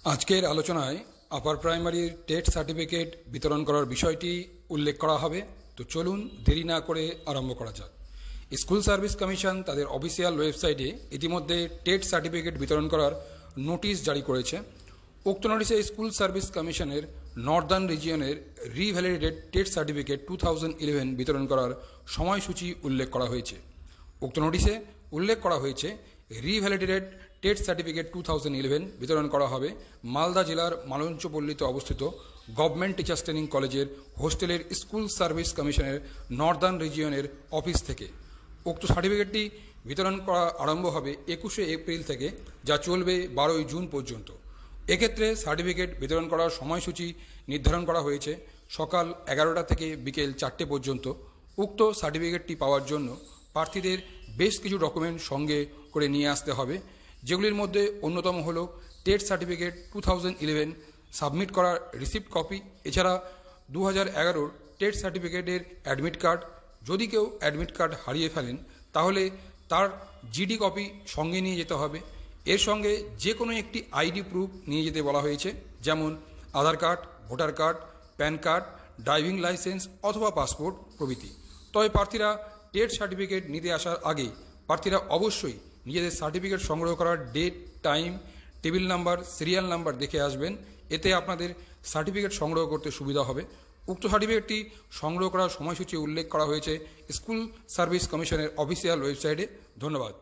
আজকের আলোচনায় আপার প্রাইমারির TET certificate বিতরণ করার বিষয়টি উল্লেখ করা হবে। তো চলুন দেরি না করে আরম্ভ করা যাক। স্কুল সার্ভিস কমিশন তাদের অফিসিয়াল ওয়েবসাইটে ইতিমধ্যে টেট সার্টিফিকেট বিতরণ করার নোটিশ জারি করেছে। উক্ত নোটিশে স্কুল সার্ভিস কমিশনের নর্দার্ন রিজিয়নের রিভ্যালিডেটেড টেট সার্টিফিকেট 2011 বিতরণ করার সময়সূচি উল্লেখ করা হয়েছে। উক্ত নোটিশে উল্লেখ করা হয়েছে রিভ্যালিডেটেড টেট সার্টিফিকেট 2011 বিতরণ করা হবে মালদা জেলার মালঞ্চপল্লীতে অবস্থিত গভর্নমেন্ট টিচার্স ট্রেনিং কলেজের হোস্টেলের স্কুল সার্ভিস কমিশনের নর্দার্ন রিজিয়নের অফিস থেকে। উক্ত সার্টিফিকেটটি বিতরণ করা আরম্ভ হবে 21শে এপ্রিল থেকে, যা চলবে 12ই জুন পর্যন্ত। এক্ষেত্রে সার্টিফিকেট বিতরণ করার সময়সূচি নির্ধারণ করা হয়েছে সকাল 11টা থেকে বিকেল 4টে পর্যন্ত। উক্ত সার্টিফিকেটটি পাওয়ার জন্য প্রার্থীদের বেশ কিছু ডকুমেন্ট সঙ্গে করে নিয়ে আসতে হবে, যেগুলির মধ্যে অন্যতম হল টেট সার্টিফিকেট 2011 সাবমিট করার রিসিপ্ট কপি, এছাড়া 2011 টেট সার্টিফিকেটের অ্যাডমিট কার্ড। যদি কেউ অ্যাডমিট কার্ড হারিয়ে ফেলেন তাহলে তার জিডি কপি সঙ্গে নিয়ে যেতে হবে। এর সঙ্গে যে কোনো একটি আইডি প্রুফ নিয়ে যেতে বলা হয়েছে, যেমন Aadhaar card, voter card, PAN card, driving licence অথবা পাসপোর্ট প্রভৃতি। তবে প্রার্থীরা টেট সার্টিফিকেট নিতে আসার আগে প্রার্থীরা অবশ্যই নিজেদের সার্টিফিকেট সংগ্রহ করার date, time, table number, serial number দেখে আসবেন। এতে আপনাদের সার্টিফিকেট সংগ্রহ করতে সুবিধা হবে। উক্ত সার্টিফিকেটটি সংগ্রহ করার সময়সূচি উল্লেখ করা হয়েছে স্কুল সার্ভিস কমিশনের অফিসিয়াল ওয়েবসাইটে। ধন্যবাদ।